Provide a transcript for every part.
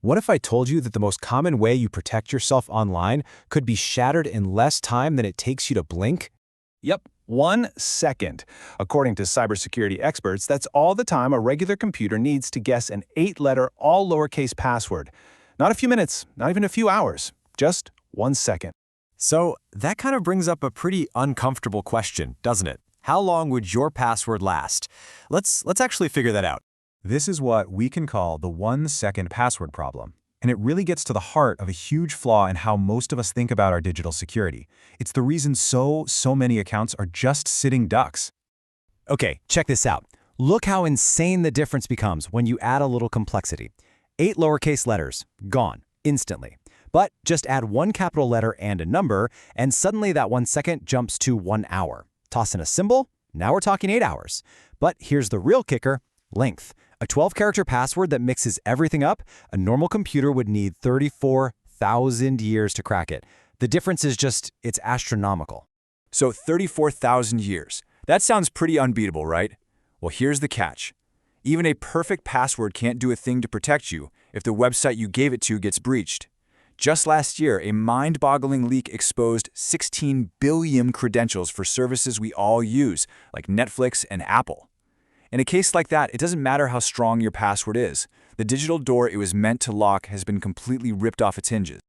What if I told you that the most common way you protect yourself online could be shattered in less time than it takes you to blink? Yep, 1 second. According to cybersecurity experts, that's all the time a regular computer needs to guess an 8-letter, all lowercase password. Not a few minutes, not even a few hours, just 1 second. So that kind of brings up a pretty uncomfortable question, doesn't it? How long would your password last? Let's actually figure that out. This is what we can call the 1-second password problem. And it really gets to the heart of a huge flaw in how most of us think about our digital security. It's the reason so many accounts are just sitting ducks. Okay, check this out. Look how insane the difference becomes when you add a little complexity. 8 lowercase letters, gone, instantly. But just add 1 capital letter and a number, and suddenly that 1 second jumps to 1 hour. Toss in a symbol, now we're talking 8 hours. But here's the real kicker, length. A 12-character password that mixes everything up, a normal computer would need 34,000 years to crack it. The difference is just, it's astronomical. So 34,000 years. That sounds pretty unbeatable, right? Well, here's the catch. Even a perfect password can't do a thing to protect you if the website you gave it to gets breached. Just last year, a mind-boggling leak exposed 16 billion credentials for services we all use, like Netflix and Apple. In a case like that, it doesn't matter how strong your password is. The digital door it was meant to lock has been completely ripped off its hinges.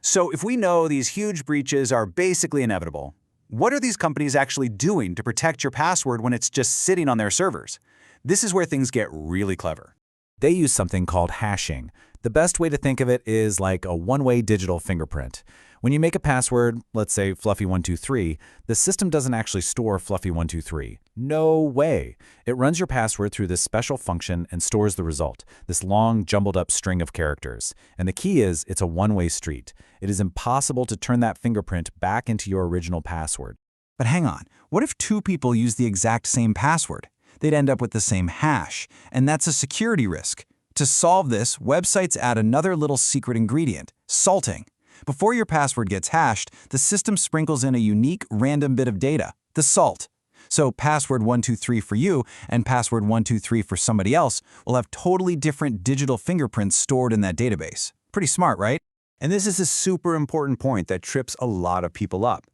So if we know these huge breaches are basically inevitable, what are these companies actually doing to protect your password when it's just sitting on their servers? This is where things get really clever. They use something called hashing. The best way to think of it is like a one-way digital fingerprint. When you make a password, let's say Fluffy123, the system doesn't actually store Fluffy123. No way. It runs your password through this special function and stores the result, this long, jumbled-up string of characters. And the key is, it's a one-way street. It is impossible to turn that fingerprint back into your original password. But hang on, what if 2 people use the exact same password? They'd end up with the same hash, and that's a security risk. To solve this, websites add another little secret ingredient, salting. Before your password gets hashed, the system sprinkles in a unique random bit of data, the salt. So password 123 for you and password 123 for somebody else will have totally different digital fingerprints stored in that database. Pretty smart, right? And this is a super important point that trips a lot of people up.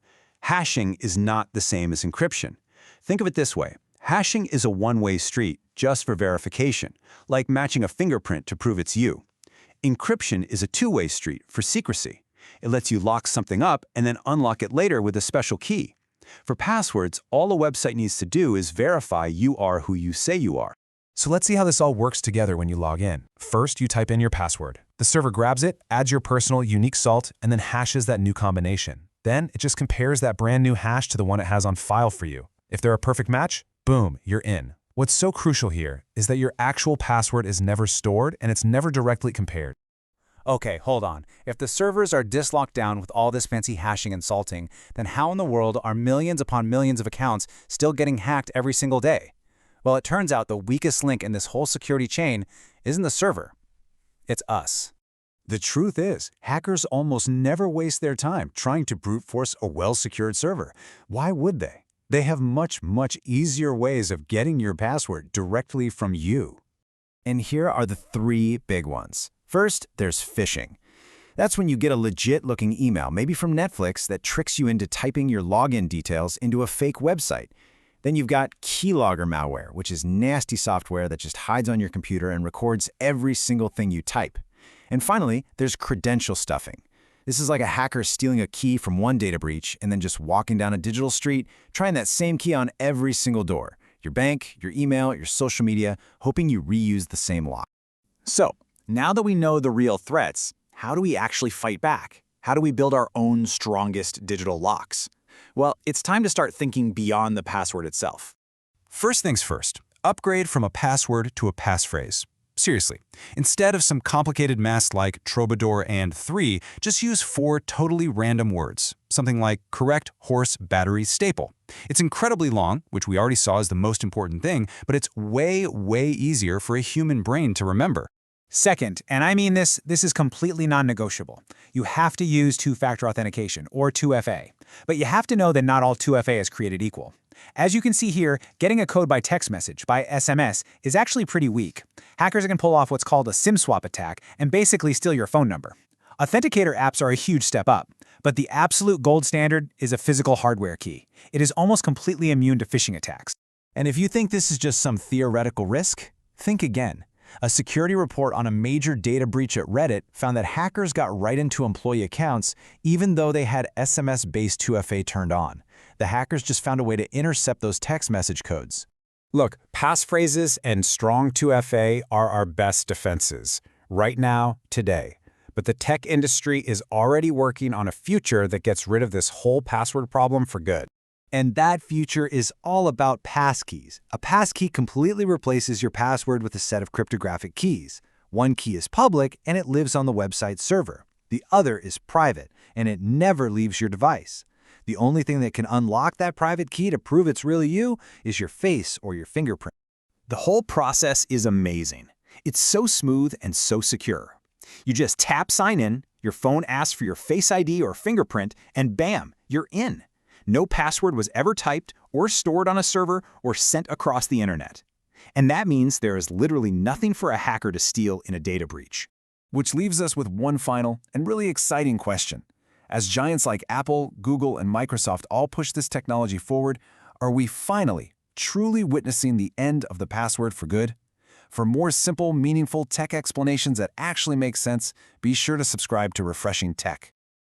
Hashing is not the same as encryption. Think of it this way. Hashing is a one-way street just for verification, like matching a fingerprint to prove it's you. Encryption is a two-way street for secrecy. It lets you lock something up and then unlock it later with a special key. For passwords, all a website needs to do is verify you are who you say you are. So let's see how this all works together when you log in. First, you type in your password. The server grabs it, adds your personal unique salt, and then hashes that new combination. Then it just compares that brand new hash to the one it has on file for you. If they're a perfect match, boom, you're in. What's so crucial here is that your actual password is never stored and it's never directly compared. Okay, hold on. If the servers are dislocked down with all this fancy hashing and salting, then how in the world are millions upon millions of accounts still getting hacked every single day? Well, it turns out the weakest link in this whole security chain isn't the server. It's us. The truth is, hackers almost never waste their time trying to brute force a well-secured server. Why would they? They have much easier ways of getting your password directly from you. And here are the 3 big ones. First, there's phishing. That's when you get a legit-looking email, maybe from Netflix, that tricks you into typing your login details into a fake website. Then you've got keylogger malware, which is nasty software that just hides on your computer and records every single thing you type. And finally, there's credential stuffing. This is like a hacker stealing a key from one data breach and then just walking down a digital street, trying that same key on every single door. Your bank, your email, your social media, hoping you reuse the same lock. So, now that we know the real threats, how do we actually fight back? How do we build our own strongest digital locks? Well, it's time to start thinking beyond the password itself. First things first, upgrade from a password to a passphrase. Seriously, instead of some complicated mess like Troubadour and 3, just use 4 totally random words, something like correct horse battery staple. It's incredibly long, which we already saw is the most important thing, but it's way easier for a human brain to remember. Second, and I mean this is completely non-negotiable. You have to use two-factor authentication, or 2FA. But you have to know that not all 2FA is created equal. As you can see here, getting a code by text message, by SMS, is actually pretty weak. Hackers can pull off what's called a SIM swap attack and basically steal your phone number. Authenticator apps are a huge step up, but the absolute gold standard is a physical hardware key. It is almost completely immune to phishing attacks. And if you think this is just some theoretical risk, think again. A security report on a major data breach at Reddit found that hackers got right into employee accounts even though they had SMS-based 2FA turned on. The hackers just found a way to intercept those text message codes. Look, passphrases and strong 2FA are our best defenses, right now, today. But the tech industry is already working on a future that gets rid of this whole password problem for good. And that future is all about passkeys. A passkey completely replaces your password with a set of cryptographic keys. One key is public, and it lives on the website server. The other is private, and it never leaves your device. The only thing that can unlock that private key to prove it's really you is your face or your fingerprint. The whole process is amazing. It's so smooth and so secure. You just tap sign in, your phone asks for your Face ID or fingerprint, and bam, you're in. No password was ever typed or stored on a server or sent across the internet. And that means there is literally nothing for a hacker to steal in a data breach. Which leaves us with one final and really exciting question. As giants like Apple, Google, and Microsoft all push this technology forward, are we finally, truly witnessing the end of the password for good? For more simple, meaningful tech explanations that actually make sense, be sure to subscribe to Refreshing Tech.